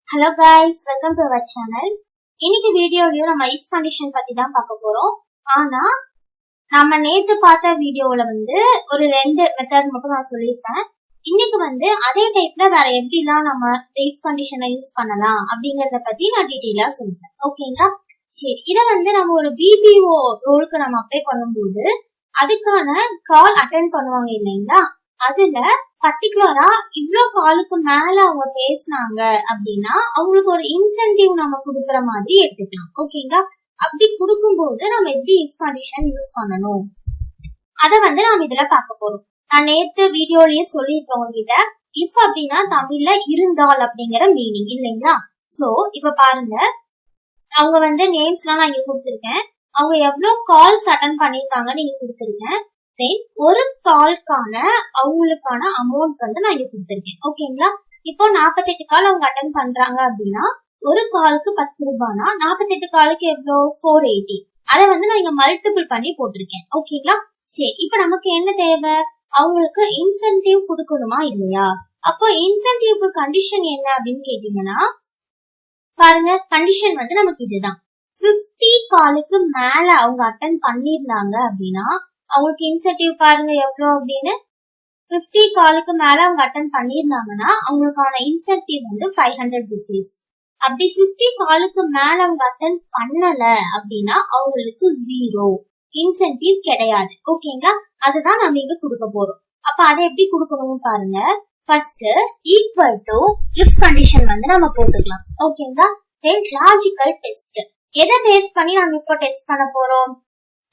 Hello guys, welcome to our channel. இன்னைக்கு வீடியோலயும் நம்ம if condition பத்தி தான் பார்க்க போறோம். ஆனா நம்ம நேத்து பார்த்த வீடியோல ஒரு ரெண்டு மெத்தட் மட்டும் நான் சொல்லிருப்பேன். இன்னைக்கு அதே டைப்ல வேற எப்படிலாம் நம்ம if condition யூஸ் பண்ணலாம் அப்படிங்கறத பத்தி நான் டீடைலா சொல்றேன். ஓகேங்களா? சரி, இத நம்ம ஒரு BPO ரோலுக்கு நம்ம அப்ளை பண்ணும்போது அதுக்கான கால் அட்டெண்ட் பண்ணுவாங்க இல்லைங்களா? அதுல பர்டிகுலரா இவ்ளோ காலுக்கு மேல அவங்க பேசினாங்க அப்படின்னா அவங்களுக்கு ஒரு இன்சென்டிவ் நம்ம குடுக்கற மாதிரி எடுத்துக்கலாம். ஓகேங்களா? அப்படி கொடுக்கும்போது நம்ம எப்படி இஃப் கண்டிஷன் யூஸ் பண்ணணும் அத நாம இதுல பார்க்க போறோம். நான் நேத்து வீடியோலயே சொல்லிருக்கேன் உங்ககிட்ட, இஃப் அப்படின்னா தமிழ்ல இருந்தால் அப்படிங்கிற மீனிங் இல்லைங்களா? சோ இப்ப பாருங்க, அவங்க நேம்ஸ் எல்லாம் நான் இங்க கொடுத்திருக்கேன். அவங்க எவ்வளவு கால்ஸ் அட்டன் பண்ணிருக்காங்கன்னு நீங்க கொடுத்திருக்கேன். தென் ஒரு கால்கான அவங்களுக்கான அமௌண்ட் நான் இங்க கொடுத்திருக்கேன். ஓகேங்களா? இப்போ 48 கால் அவங்க அட்டன் பண்றாங்க அப்படின்னா ஒரு காலுக்கு 10 ரூபாய்னா 48 காலுக்கு எவ்வளவு 480. அதை நான் இங்க மல்டிபிள் பண்ணி போட்டிருக்கேன். ஓகேங்களா? சரி, இப்ப நமக்கு என்ன தேவை? அவங்களுக்கு இன்சென்டிவ் கொடுக்கணுமா இல்லையா? அப்போ இன்சென்டிவ்க்கு கண்டிஷன் என்ன அப்படின்னு கேட்டீங்கன்னா பாருங்க, கண்டிஷன் நமக்கு இதுதான். 50 காலுக்கு மேல அவங்க அட்டன் பண்ணிருந்தாங்க அப்படின்னா அவங்களுக்கு இன்சென்டிவ் பாருங்க எவ்வளவு அப்படின்னு. 50 காலுக்கு மேல அவங்க அட்டன் பண்ணிருந்தாங்கன்னா அவங்களுக்கான இன்சென்டிவ் 500 rupees. அப்படி 50 காலுக்கு மேல அவங்க அட்டன் பண்ணல அப்படின்னா அவங்களுக்கு 0 இன்சென்டிவ் கிடையாது. ஓகேங்களா? அதுதான் நம்ம இங்க கொடுக்க போறோம். அப்ப அதை எப்படி கொடுக்கணும் பாருங்க. First equal to if condition நம்ம போட்டுக்கலாம். ஓகேங்களா? தென் லாஜிக்கல் டெஸ்ட். எதை பேஸ் பண்ணி நம்ம இப்போ டெஸ்ட் பண்ண போறோம்?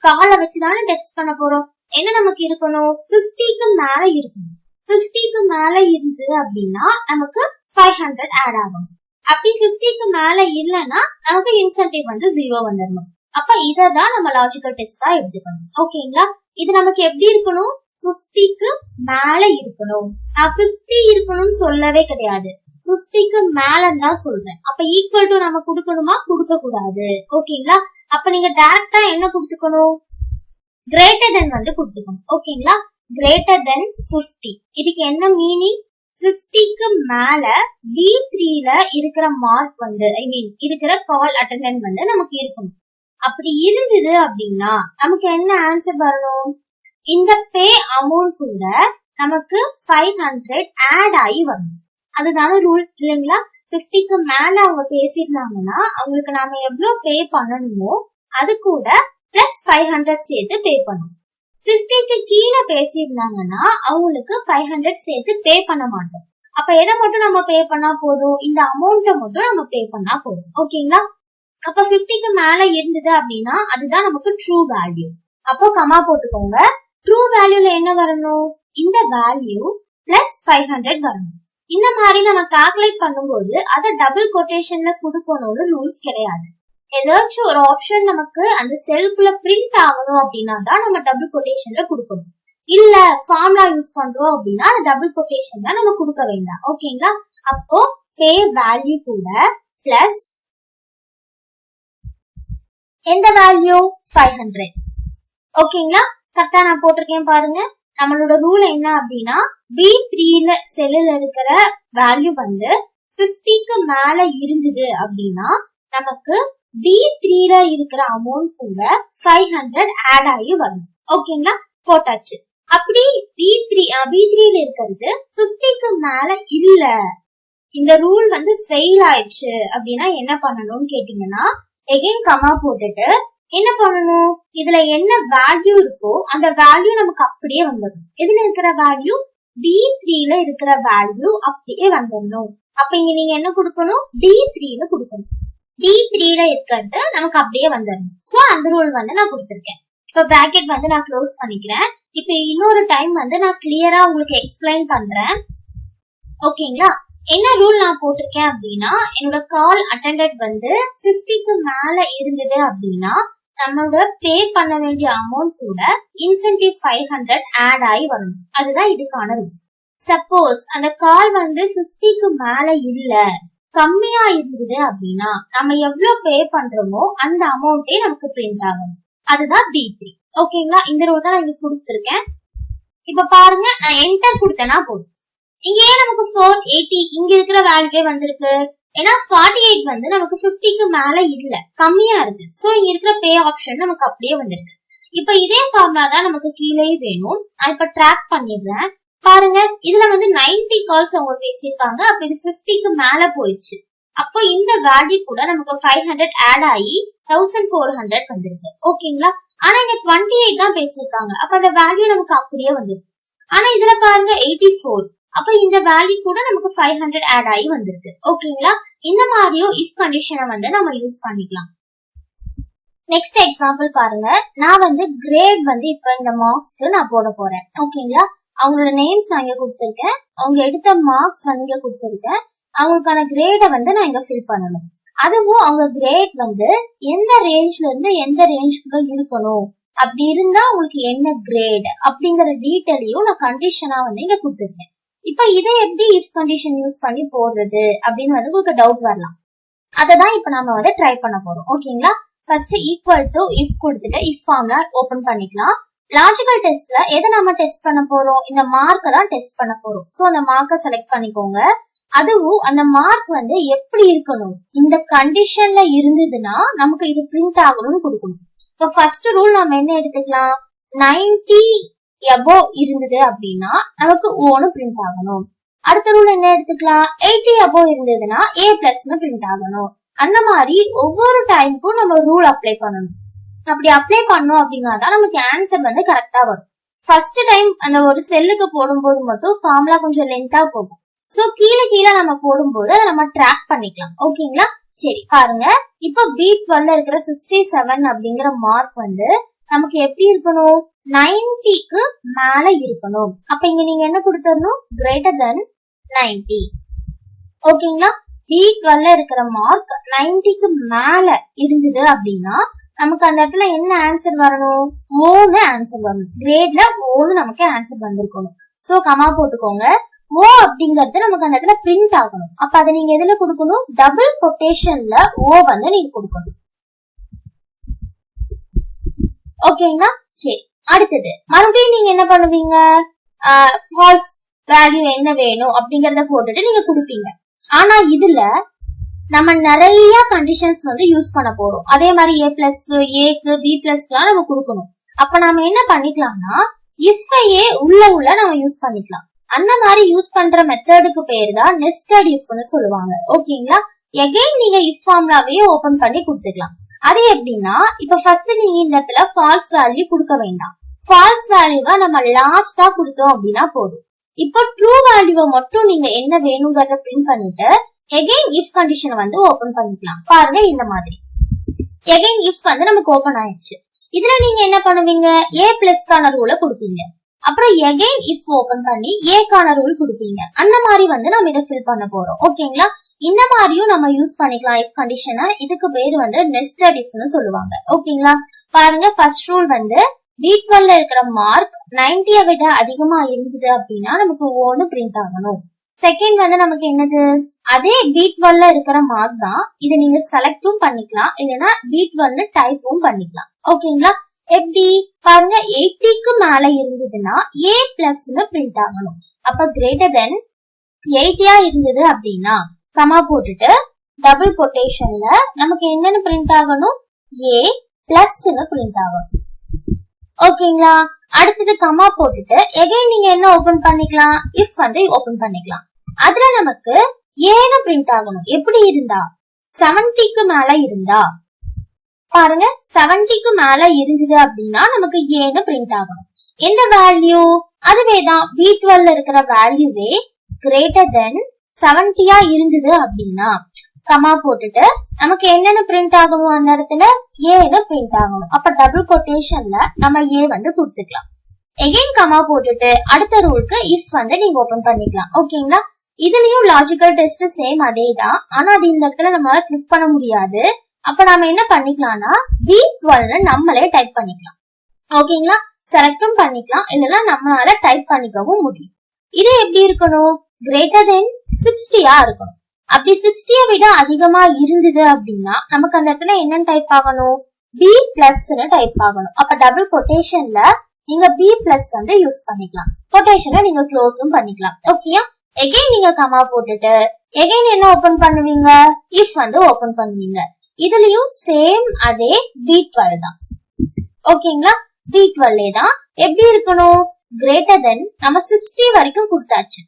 காலை வச்சுதானே டெஸ்ட் பண்ண போறோம். என்ன நமக்கு இருக்கணும்? 50க்கு மேல இருக்கணும். 50க்கு மேல இருந்துச்சு அப்படின்னா நமக்கு 500 ஆட் ஆகும். அப்படி 50க்கு மேல இல்லைன்னா நமக்கு இன்சென்டிவ் 0 வந்துடணும். அப்ப இததான் நம்ம லாஜிக்கல் டெஸ்டா எடுத்துக்கணும். ஓகேங்களா? இது நமக்கு எப்படி இருக்கணும்? 50க்கு மேல இருக்கணும். நான் 50 இருக்கணும்னு சொல்லவே கிடையாது, 50க்கு மேலன்னு தான் சொல்றேன். அப்ப ஈக்குவல் டு நம்ம கொடுக்கணுமா? கொடுக்க கூடாது. ஓகேங்களா? அப்ப நீங்க டைரக்டா என்ன கொடுத்துக்கணும்? கிரேட்டர் தென் கொடுத்துக்கணும். ஓகேங்களா? Greater than 50. இதுக்கு என்ன மீனிங்? 50க்கு மேல B3ல இருக்கிற மார்க் ஐ மீன் இருக்கிற கால் அட்டெண்டன்ட் நமக்கு இருக்கணும். அப்படி இருந்தது அப்படின்னா நமக்கு என்ன ஆன்சர் வரணும்? இந்த பே அமௌண்ட் கூட நமக்கு 500 ஆட் ஆகி வரணும். அதுதான ரூல் இல்லைங்களா? 50க்கு மேல அவங்க பேசிருந்தாங்கன்னா அவங்களுக்கு நாம எவ்வளவு பே பண்ணணுமோ அது கூட பிளஸ் 500 சேர்த்து பே பண்ணணும். 50க்கு கீழே பேசியிருந்தாங்கன்னா அவங்களுக்கு 500 சேர்த்து பே பண்ண மாட்டோம். அப்ப எதை மட்டும் நம்ம பே பண்ணா போதும்? இந்த அமௌண்ட்டை மட்டும் நம்ம பே பண்ணா போதும். ஓகேங்களா? அப்ப 50க்கு மேல இருந்தது அப்படின்னா அதுதான் நமக்கு ட்ரூ வேல்யூ. அப்போ கமா போட்டுக்கோங்க. ட்ரூ வேல்யூல என்ன வரணும்? இந்த வேல்யூ பிளஸ் 500 வரணும். இந்த மாதிரி நம்ம கால்குலேட் பண்ணும்போது அதை டபுள் கொட்டேஷன்ல கொடுக்கணும்னு ரூல்ஸ் கிடையாது. ஏதாச்சும் ஒரு ஆப்ஷன் நமக்கு அந்த செல்குள்ள பிரிண்ட் ஆகணும் அப்படின்னா தான் நம்ம டபுள் கொட்டேஷன்ல கொடுக்கணும். இல்ல ஃபார்முலா யூஸ் பண்றோம் அப்படின்னா அது டபுள் கொட்டேஷன்ல நம்ம கொடுக்க வேண்டாம். ஓகேங்களா? அப்போ பே வேல்யூ கூட பிளஸ் எந்த வேல்யூ? 500. ஓகேங்களா? கரெக்டா நான் போட்டிருக்கேன் பாருங்க. நம்மளோட ரூல் என்ன அப்படின்னா B3ல செல்லுல இருக்கிற வேல்யூ 50க்கு மேல இருந்தது அப்படின்னா நமக்கு B3ல இருக்கிற அமௌண்ட் கூட 500 ஆட் ஆகி வரணும். ஓகேங்களா? போட்டாச்சு. அப்படி B3ல இருக்கிறது 50க்கு மேல இல்ல, இந்த ரூல் ஃபெயில் ஆயிடுச்சு அப்படின்னா என்ன பண்ணணும்னு கேட்டீங்கன்னா எகைன் கமா போட்டுட்டு என்ன பண்ணணும்? இதுல என்ன வேல்யூ இருக்கோ அந்த வேல்யூ நமக்கு அப்படியே வந்துடும். இதுல இருக்கிற வேல்யூ D3ல இருக்கிற வேல்யூ அப்படியே வந்துடணும். அப்ப இங்க நீங்க என்ன கொடுக்கணும்? D3ல கொடுக்கணும். D3ல இருக்கிறது நமக்கு அப்படியே வந்துடணும். சோ அந்த ரூல் நான் கொடுத்திருக்கேன். இப்ப பிராக்கெட் நான் க்ளோஸ் பண்ணிக்கிறேன். இப்ப இன்னொரு டைம் நான் கிளியரா உங்களுக்கு எக்ஸ்பிளைன் பண்றேன். ஓகேங்களா? என்ன ரூல் நான் போட்டிருக்கேன் அப்படின்னா என்னோட கால் அட்டெண்டட் 50க்கு மேல இருந்தது அப்படின்னா நம்மளோட பே பண்ண வேண்டிய அமௌண்ட் கூட இன்சென்டிவ் 500 ஆட் ஆகி வரணும். அதுதான் இதுக்கான ரூல். சப்போஸ் அந்த கால் 50க்கு மேல இல்ல, கம்மியா இருந்தது அப்படின்னா நம்ம எவ்வளவு பே பண்றோமோ அந்த அமௌண்டே நமக்கு பிரிண்ட் ஆகணும். அதுதான் D3. ஓகேங்களா? இந்த ரூல் தான் நான் இங்க கொடுத்துருக்கேன். இப்ப பாருங்க, நான் என்டர் கொடுத்தேன்னா போதும். இங்கே நமக்கு 480 இங்க இருக்கிற வேல்யூவே வந்திருக்கு. ஏன்னா 48 வந்து நமக்கு 50க்கு மேல இல்ல, கம்மியா இருக்கு. சோ இங்க இருக்கிற பே ஆப்ஷன் நமக்கு அப்படியே வந்திருக்கு. இப்ப இதே ஃபார்முலா தான் நமக்கு கீழே வேணும். நான் இப்ப ட்ராக் பண்ணிடுறேன். பாருங்க, இதுல வந்து 90 கால்ஸ் அவங்க பேசியிருக்காங்க. அப்ப இது 50க்கு மேல போயிடுச்சு. அப்போ இந்த வேல்யூ கூட நமக்கு 500 ஆட் ஆகி 1400 வந்திருக்கு. ஓகேங்களா? ஆனா இங்க 28 தான் பேசியிருக்காங்க. அப்ப அந்த வேல்யூ நமக்கு அப்படியே வந்திருக்கு. ஆனா இதுல பாருங்க 84. அப்ப இந்த வேல்யூ கூட நமக்கு 500 ஆட் ஆகி வந்திருக்கு. ஓகேங்களா? இந்த மாதிரியும் இஃப் கண்டிஷனை வந்து நம்ம யூஸ் பண்ணிக்கலாம். நெக்ஸ்ட் எக்ஸாம்பிள் பாருங்க. நான் வந்து கிரேட் வந்து இப்ப இந்த மார்க்ஸ்க்கு நான் போட போறேன். ஓகேங்களா? அவங்களோட நேம்ஸ் நான் இங்க கொடுத்திருக்கேன். அவங்க எடுத்த மார்க்ஸ் வந்து இங்க கொடுத்திருக்கேன். அவங்களுக்கான கிரேட வந்து நான் இங்க ஃபில் பண்ணணும். அதுவும் அவங்க கிரேட் வந்து எந்த ரேஞ்ச்ல இருந்து எந்த ரேஞ்சுக்குள்ள இருக்கணும், அப்படி இருந்தா உங்களுக்கு என்ன கிரேட் அப்படிங்கிற டீட்டெயிலையும் நான் கண்டிஷனா வந்து இங்க கொடுத்திருக்கேன். இப்ப இதை எப்படி இஃப் கண்டிஷன் யூஸ் பண்ணி போடுறது அப்படின்னு வந்து உங்களுக்கு டவுட் வரலாம். அததான் இப்ப நம்ம வந்து ட்ரை பண்ண போறோம். ஓகேங்களா? ஃபர்ஸ்ட் ஈக்குவல் டு இஃப் கொடுத்துட்டு இஃப் ஃபார்முலா ஓபன் பண்ணிக்கலாம். லாஜிக்கல் டெஸ்ட்ல எதை நம்ம டெஸ்ட் பண்ண போறோம்? இந்த மார்க்க தான் டெஸ்ட் பண்ண போறோம். சோ அந்த மார்க்க செலக்ட் பண்ணிக்கோங்க. அதுவும் அந்த மார்க் வந்து எப்படி இருக்கணும், இந்த கண்டிஷன்ல இருந்ததுன்னா நமக்கு இது பிரிண்ட் ஆகணும்னு கொடுக்கணும். இப்ப ஃபர்ஸ்ட் ரூல் நம்ம என்ன எடுத்துக்கலாம்? 90 above இருந்தது அப்படின்னா நமக்கு ஓன்னு பிரிண்ட் ஆகணும். அடுத்த ரூல் என்ன எடுத்துக்கலாம்? 80 above இருந்ததுன்னா A பிளஸ்னு பிரிண்ட் ஆகணும். அந்த மாதிரி ஒவ்வொரு டைமுக்கும் நம்ம ரூல் அப்ளை பண்ணணும். அப்படி அப்ளை பண்ணோம் அப்படின்னா தான் நமக்கு ஆன்சர் வந்து கரெக்டா வரும். ஃபர்ஸ்ட் டைம் அந்த ஒரு செல்லுக்கு போடும்போது மட்டும் ஃபார்முலா கொஞ்சம் லென்த்தா போகும். சோ கீழே நம்ம போடும்போது அதை நம்ம ட்ராக் பண்ணிக்கலாம். ஓகேங்களா? சரி பாருங்க, இப்ப B12 இருக்கிற 67 அப்படிங்கிற மார்க் வந்து நமக்கு எப்படி இருக்கணும்? 90க்கு மேல இருக்கணும். அப்ப இங்க நீங்க என்ன கொடுத்துடணும்? Greater than 90. ஓகேங்களா? B12 இருக்கிற மார்க் 90க்கு மேல இருந்தது அப்படின்னா நமக்கு அந்த இடத்துல என்ன ஆன்சர் வரணும்? ஓன்னு ஆன்சர் வரணும். கிரேட்ல ஓன்னு நமக்கு ஆன்சர் வந்திருக்கணும். சோ கமா போட்டுக்கோங்க. ஓ அப்படிங்கறது நமக்கு அந்த இடத்துல பிரிண்ட் ஆகணும். அப்ப அதை நீங்க எதுல கொடுக்கணும்? டபுள் கொட்டேஷன்ல ஓ வந்து நீங்க கொடுக்கணும். ஓகேங்களா? சரி, அடுத்தது மறுபடியும் நீங்க என்ன பண்ணுவீங்க? ஃபால்ஸ் வேல்யூ என்ன வேணும் அப்படிங்கறத போட்டுட்டு நீங்க கொடுப்பீங்க. ஆனா இதுல நம்ம நிறைய கண்டிஷன்ஸ் வந்து யூஸ் பண்ண போறோம். அதே மாதிரி A பிளஸ்க்கு, ஏக்கு, B பிளஸ்க்குலாம் நம்ம கொடுக்கணும். அப்ப நாம என்ன பண்ணிக்கலாம்னா இஃப்ஐயே உள்ள நம்ம யூஸ் பண்ணிக்கலாம். அந்த மாதிரி யூஸ் பண்ற மெத்தடுக்கு பேரு தான் நெஸ்டட் இஃப்னு சொல்லுவாங்க. ஓகேங்களா? எகைன் நீங்க இஃப் ஃபார்முலாவையே ஓபன் பண்ணி கொடுத்துக்கலாம். அது எப்படின்னா, இப்ப ஃபர்ஸ்ட் நீங்க இந்த இடத்துல ஃபால்ஸ் வேல்யூ கொடுக்க வேண்டாம். ஃபால்ஸ் வேல்யூவை நம்ம லாஸ்டா கொடுத்தோம் அப்படின்னா போதும். இப்போ ட்ரூ வேல்யூவை மட்டும் நீங்க என்ன வேணுங்கிறத பிரிண்ட் பண்ணிட்டு எகைன் இஃப் கண்டிஷனை வந்து ஓபன் பண்ணிக்கலாம். பாருங்க, இந்த மாதிரி எகைன் இஃப் வந்து நமக்கு ஓபன் ஆயிடுச்சு. இதுல நீங்க என்ன பண்ணுவீங்க? A பிளஸ்க்கான ரூலை கொடுப்பீங்க. அப்புறம் எகைன் இஃப் ஓபன் பண்ணி ஏக்கான ரூல் கொடுப்பீங்க. அந்த மாதிரி வந்து நம்ம இதை ஃபில் பண்ண போறோம். ஓகேங்களா? இந்த மாதிரியும் நம்ம யூஸ் பண்ணிக்கலாம் இஃப் கண்டிஷனை. இதுக்கு பேரு வந்து நெஸ்டட் இஃப்னு சொல்லுவாங்க. ஓகேங்களா? பாருங்க, ஃபர்ஸ்ட் ரூல் வந்து B12 இருக்கிற மார்க் 90 விட அதிகமா இருந்தது அப்படின்னா நமக்கு ஓன்னு பிரிண்ட் ஆகணும். செகண்ட் வந்து நமக்கு என்னது? அதே B12 இருக்கிற மார்க் தான். இதை நீங்க செலக்டும் பண்ணிக்கலாம், இல்லைன்னா B12 டைப்பும் பண்ணிக்கலாம். ஓகேங்களா? எப்படி பாருங்க, 80க்கு மேல இருந்ததுன்னா A பிளஸ்னு பிரிண்ட் ஆகணும். அப்ப கிரேட்டர் தென் 80 இருந்தது அப்படின்னா கமா போட்டுட்டு டபுள் கொட்டேஷன்ல நமக்கு என்னன்னு பிரிண்ட் ஆகணும்? A பிளஸ்னு பிரிண்ட் ஆகணும். ஓகேங்களா? அடுத்தது கமா போட்டுட்டு எகைன் நீங்க என்ன ஓபன் பண்ணிக்கலாம்? இஃப் வந்து ஓபன் பண்ணிக்கலாம். அதுல நமக்கு ஏன்னு பிரிண்ட் ஆகணும். எப்படி இருந்தா? 70க்கு மேல இருந்தா. பாருங்க, 70க்கு மேல இருந்தது அப்படின்னா நமக்கு ஏன்னு பிரிண்ட் ஆகணும். எந்த வேல்யூ? அதுவேதான் B12 இருக்கிற வேல்யூவே கிரேட்டர் தென் 70 இருந்தது அப்படின்னா கமா போட்டுட்டு நமக்கு என்னன்னு பிரிண்ட் ஆகணும்? அந்த இடத்துல ஏன்னு பிரிண்ட் ஆகணும். அப்ப டபுள் கொட்டேஷன்ல நம்ம ஏ வந்து கொடுத்துக்கலாம். எகைன் கமா போட்டுட்டு அடுத்த ரூலுக்கு இஃப் வந்து நீங்க ஓபன் பண்ணிக்கலாம். ஓகேங்களா? இதுலயும் லாஜிக்கல் டெஸ்ட் சேம் அதே தான். ஆனா அது இந்த இடத்துல நம்மளால கிளிக் பண்ண முடியாது. அப்ப நாம என்ன பண்ணிக்கலாம்னா B12 நம்மளே டைப் பண்ணிக்கலாம். ஓகேங்களா? செலக்டும் பண்ணிக்கலாம், இல்லைன்னா நம்மளால டைப் பண்ணிக்கவும் முடியும். இது எப்படி இருக்கணும்? கிரேட்டர் தென் 60 இருக்கணும். அப்படி 60 விட அதிகமா இருந்தது அப்படின்னா நமக்கு அந்த இடத்துல என்னன்னு டைப் ஆகணும்? B பிளஸ்னு டைப் ஆகணும். அப்ப டபுள் கொட்டேஷன்ல நீங்க B பிளஸ் வந்து யூஸ் பண்ணிக்கலாம். கொட்டேஷன்ல நீங்க க்ளோஸும் பண்ணிக்கலாம். ஓகேயா? எகைன் நீங்க கமா போட்டுட்டு எகைன் என்ன ஓபன் பண்ணுவீங்க, இஃப் வந்து ஓபன் பண்ணுவீங்க. இதுலயும் சேம் அதே B12 தான். ஓகேங்களா, B12 தான். எப்படி இருக்கணும், கிரேட்டர் தென் நம்ம 60 வரைக்கும் கொடுத்தாச்சு.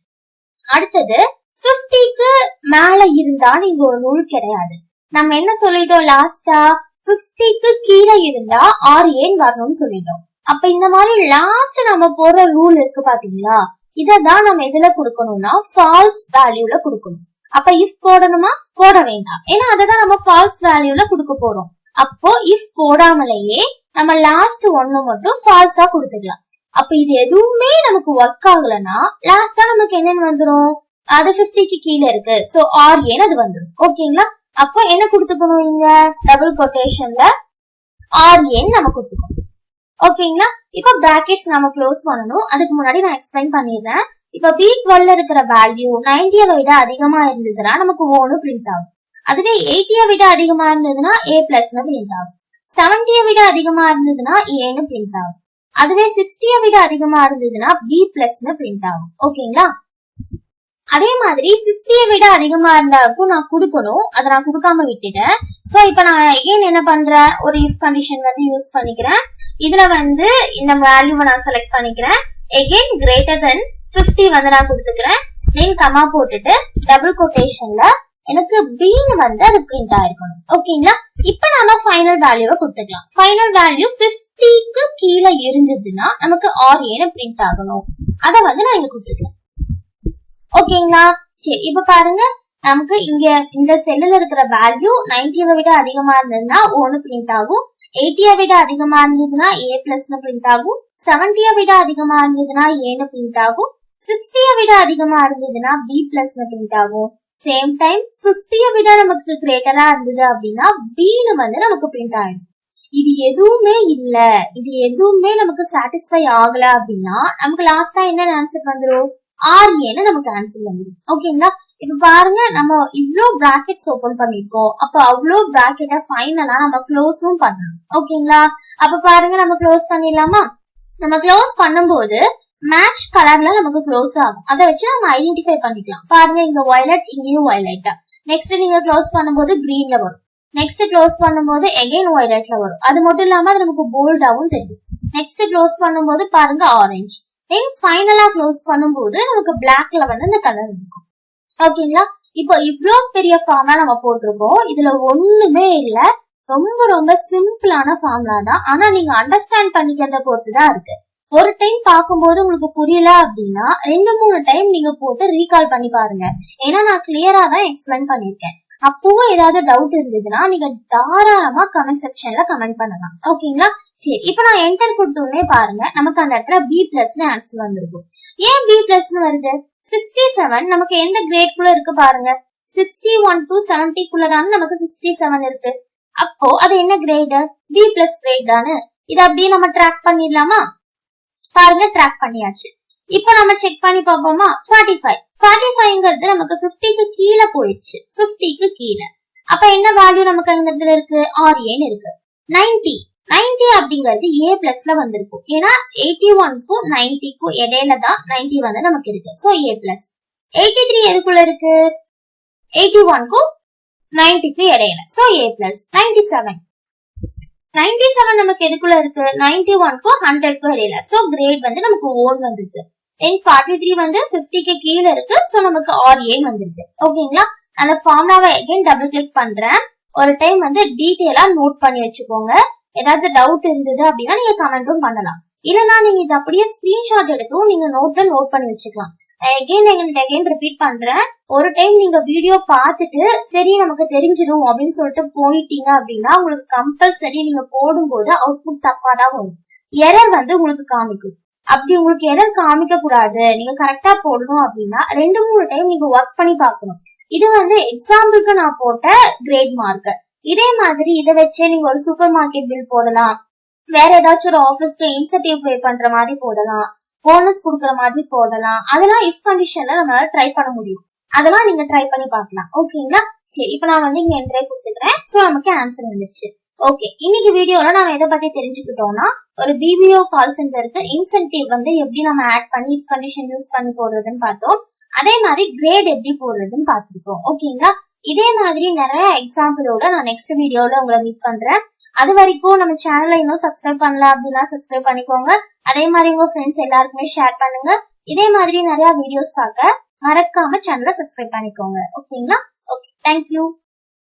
அடுத்தது 50க்கு மேல இருந்தா நீங்க ஒரு ரூல் கிடையாது. நம்ம என்ன சொல்லிட்டோம் லாஸ்டா, 50க்கு கீழே இருந்தா RAன்னு வரணும்னு சொல்லிட்டோம். அப்ப இந்த மாதிரி லாஸ்ட் நம்ம போற ரூல் இருக்கு பாத்தீங்களா, இததான் நம்ம எதுல கொடுக்கணும்னா ஃபால்ஸ் வேல்யூல கொடுக்கணும். அப்ப இஃப் போடணுமா, போட வேண்டாம், ஏன்னா அததான் நம்ம ஃபால்ஸ் வேல்யூல கொடுக்க போறோம். அப்போ இஃப் போடாமலேயே நம்ம லாஸ்ட் ஒன்னு மட்டும் ஃபால்ஸா கொடுத்துக்கலாம். அப்ப இது எதுவுமே நமக்கு ஒர்க் ஆகலன்னா லாஸ்டா நமக்கு என்னன்னு வந்துடும், அது 50க்கு கீழே இருக்கு, சோ RAன்னு அது வந்துடும். ஓகேங்களா, அப்போ என்ன கொடுத்துக்கணும், இங்க டபுள் கொட்டேஷன்ல RAன்னு நம்ம கொடுத்துக்கணும். ஓகேங்களா, இப்ப பிராக்கெட்ஸ் நம்ம க்ளோஸ் பண்ணணும். அதுக்கு முன்னாடி நான் எக்ஸ்பிளைன் பண்ணிடுறேன். இப்ப B12 இருக்கிற வேல்யூ 90 விட அதிகமா இருந்ததுன்னா நமக்கு Oன்னு பிரிண்ட் ஆகும். அதுவே 80 விட அதிகமா இருந்ததுன்னா A பிளஸ்னு பிரிண்ட் ஆகும். 70 விட அதிகமா இருந்ததுன்னா Aன்னு பிரிண்ட் ஆகும். அதுவே 60 விட அதிகமா இருந்ததுன்னா B பிளஸ்னு பிரிண்ட் ஆகும். ஓகேங்களா, அதே மாதிரி 50 விட அதிகமா இருந்தாலும் நான் கொடுக்கணும், அதை நான் கொடுக்காம விட்டுட்டேன். சோ இப்ப நான் எகைன் என்ன பண்றேன், ஒரு இஃப் கண்டிஷன் வந்து யூஸ் பண்ணிக்கிறேன். இதுல வந்து இந்த வேல்யூவை நான் செலக்ட் பண்ணிக்கிறேன். எகைன் கிரேட்டர் தென் 50 வந்து நான் கொடுத்துக்கிறேன். தென் கமா போட்டுட்டு டபுள் கொட்டேஷன்ல எனக்கு Bன்னு வந்து அது பிரிண்ட் ஆயிருக்கணும். ஓகேங்களா, இப்ப நாம ஃபைனல் வேல்யூவை கொடுத்துக்கலாம். ஃபைனல் வேல்யூ 50க்கு கீழே இருந்ததுன்னா நமக்கு RAன்னு பிரிண்ட் ஆகணும். அதை வந்து நான் இங்க கொடுத்துக்கிறேன். ஓகேங்களா, சரி இப்ப பாருங்க, நமக்கு இங்க இந்த செல்லுல இருக்கிற வேல்யூ 90 விட அதிகமா இருந்ததுன்னா Oன்னு பிரிண்ட் ஆகும். 80 விட அதிகமா இருந்ததுன்னா A பிளஸ்னு பிரிண்ட் ஆகும். 70 விட அதிகமா இருந்ததுன்னா Aன்னு பிரிண்ட் ஆகும். 60 விட அதிகமா இருந்ததுன்னா B பிளஸ்னு பிரிண்ட் ஆகும். சேம் டைம் 50 விட நமக்கு கிரேட்டரா இருந்தது அப்படின்னா Bன்னு வந்து நமக்கு பிரிண்ட் ஆயிடும். இது எதுவுமே இல்ல, இது எதுவுமே நமக்கு சாட்டிஸ்ஃபை ஆகல அப்படின்னா நமக்கு லாஸ்டா என்ன ஆன்சர் வந்துடும், RAன்னு நமக்கு ஆன்சர் வந்துடும். ஓகேங்களா, இப்ப பாருங்க, நம்ம இவ்ளோ பிராக்கெட்ஸ் ஓபன் பண்ணிருக்கோம். அப்ப அவ்வளோ பிராக்கெட்டை ஃபைனலா நம்ம க்ளோஸும் பண்ணணும். ஓகேங்களா, அப்ப பாருங்க நம்ம க்ளோஸ் பண்ணிடலாமா. நம்ம க்ளோஸ் பண்ணும்போது மேட்ச் கலர்ல நமக்கு க்ளோஸ் ஆகும். அதை வச்சு நம்ம ஐடென்டிஃபை பண்ணிக்கலாம். பாருங்க, இங்க வயலட், இங்கேயும் வயலட். நெக்ஸ்ட் நீங்க க்ளோஸ் பண்ணும்போது கிரீன்ல வரும். நெக்ஸ்ட் க்ளோஸ் பண்ணும்போது எகைன் வயலட்ல வரும். அது மட்டும் இல்லாம அது நமக்கு போல்டாவும் தெரியும். நெக்ஸ்ட் க்ளோஸ் பண்ணும்போது பாருங்க ஆரஞ்சு. தென் ஃபைனலா க்ளோஸ் பண்ணும்போது நமக்கு பிளாக்ல வந்து இந்த கலர் இருக்கும். ஓகேங்களா, இப்போ இவ்ளோ பெரிய ஃபார்முலா நம்ம போட்டிருக்கோம். இதுல ஒண்ணுமே இல்ல, ரொம்ப ரொம்ப சிம்பிளான ஃபார்முலா தான். ஆனா நீங்க அண்டர்ஸ்டாண்ட் பண்ணிக்கிறத பொறுத்துதான் இருக்கு. ஒரு டைம் பார்க்கும்போது உங்களுக்கு புரியல அப்படின்னா 2-3 டைம் நீங்க போட்டு ரீகால் பண்ணி பாருங்க. ஏன்னா நான் கிளியரா தான் எக்ஸ்பிளைன் பண்ணிருக்கேன். அப்பவும் ஏதாவது டவுட் இருந்ததுன்னா நீங்க தாராளமா கமெண்ட் செக்ஷன்ல கமெண்ட் பண்ணலாம். ஓகேங்களா, சரி இப்ப நான் என்டர் கொடுத்தோடனே பாருங்க, நமக்கு அந்த இடத்துல B பிளஸ்னு ஆன்சர் வந்திருக்கும். ஏன் B பிளஸ்னு வருது, 67 நமக்கு எந்த கிரேட் குள்ள இருக்கு பாருங்க, 61 to 70 குள்ளதானே நமக்கு 67 இருக்கு. அப்போ அது என்ன கிரேடு, B பிளஸ் கிரேட் தானே. இதை அப்படியே நம்ம ட்ராக் பண்ணிடலாமா. பாருங்க, ட்ராக் பண்ணியாச்சு. இப்ப நம்ம செக் பண்ணி பார்ப்போமா. 45ங்கிறது நமக்கு 50க்கு கீழே போயிடுச்சு, 50க்கு கீழே. அப்ப என்ன வேல்யூ நமக்கு அந்த இடத்துல இருக்கு, RAன்னு இருக்கு. 90 அப்படிங்கிறது A பிளஸ்ல வந்திருக்கும். ஏன்னா 81க்கும் 90க்கும் இடையில தான் 90 வந்து நமக்கு இருக்கு. So A plus. 83 எதுக்குள்ள இருக்கு, 81க்கும் 90க்கு இடையில. So A plus. 97 நமக்கு எதுக்குள்ள இருக்கு, 91க்கும் 100க்கும் இடையில. சோ கிரேட் வந்து நமக்கு O வந்திருக்கு. தென் 43 வந்து 50க்கு கீழே இருக்கு. சோ நமக்கு RA வந்திருக்கு. ஓகேங்களா, அந்த ஃபார்முலாவை அகைன் டபுள் கிளிக் பண்றேன். ஒரு டைம் வந்து டீடைலா நோட் பண்ணி வச்சுக்கோங்க. ஏதாவது டவுட் இருந்தது அப்படின்னா நீங்க கமெண்ட்டும் பண்ணலாம். இல்லைன்னா நீங்க இதை அப்படியே ஸ்கிரீன்ஷாட் எடுத்தும் நீங்க நோட்ல நோட் பண்ணி வச்சுக்கலாம். அகைன் ரிப்பீட் பண்றேன். ஒரு டைம் நீங்க வீடியோ பார்த்துட்டு சரி நமக்கு தெரிஞ்சிடும் அப்படின்னு சொல்லிட்டு போயிட்டீங்க அப்படின்னா உங்களுக்கு கம்பல்சரி நீங்க போடும்போது அவுட்புட் தப்பாதான் வரும். எரர் வந்து உங்களுக்கு காமிக்கும். அப்படி உங்களுக்கு எரர் காமிக்க கூடாது, நீங்க கரெக்டா போடணும் அப்படின்னா 2-3 டைம் நீங்க ஒர்க் பண்ணி பார்க்கணும். இது வந்து எக்ஸாம்பிளுக்கு நான் போட்ட கிரேட் மார்க். இதே மாதிரி இதை வச்சே நீங்க ஒரு சூப்பர் மார்க்கெட் பில் போடலாம், வேற ஏதாச்சும் ஒரு ஆபீஸ்க்கு இன்சென்டிவ் பே பண்ற மாதிரி போடலாம், போனஸ் குடுக்கற மாதிரி போடலாம். அதெல்லாம் இஃப் கண்டிஷன்ல நம்மளால ட்ரை பண்ண முடியும். அதெல்லாம் நீங்க ட்ரை பண்ணி பார்க்கலாம். ஓகேங்களா, சரி, இப்ப நான் வந்து இங்க என்ட்ரே கொடுத்துக்கிறேன். சோ நமக்கு ஆன்சர் வந்துருச்சு. ஓகே, இன்னைக்கு வீடியோல நாம எதை பத்தி தெரிஞ்சுக்கிட்டோம்னா, ஒரு பிபிஓ கால் சென்டருக்கு இன்சென்டிவ் வந்து எப்படி நம்ம ஆட் பண்ணி இஃப் கண்டிஷன் யூஸ் பண்ணி போடுறதுன்னு பார்த்தோம். அதே மாதிரி கிரேட் எப்படி போடுறதுன்னு பார்த்துருக்கோம். ஓகேங்களா? இதே மாதிரி நிறைய எக்ஸாம்பிளோட நான் நெக்ஸ்ட் வீடியோல உங்களை மீட் பண்றேன். அது வரைக்கும் நம்ம சேனலை இன்னும் சப்ஸ்கிரைப் பண்ணல அப்படின்னா சப்ஸ்கிரைப் பண்ணிக்கோங்க. அதே மாதிரி உங்க ஃப்ரெண்ட்ஸ் எல்லாருக்குமே ஷேர் பண்ணுங்க. இதே மாதிரி நிறைய வீடியோஸ் பார்க்க மறக்காம சேனலை சப்ஸ்கிரைப் பண்ணிக்கோங்க. ஓகேங்களா? Okay, thank you.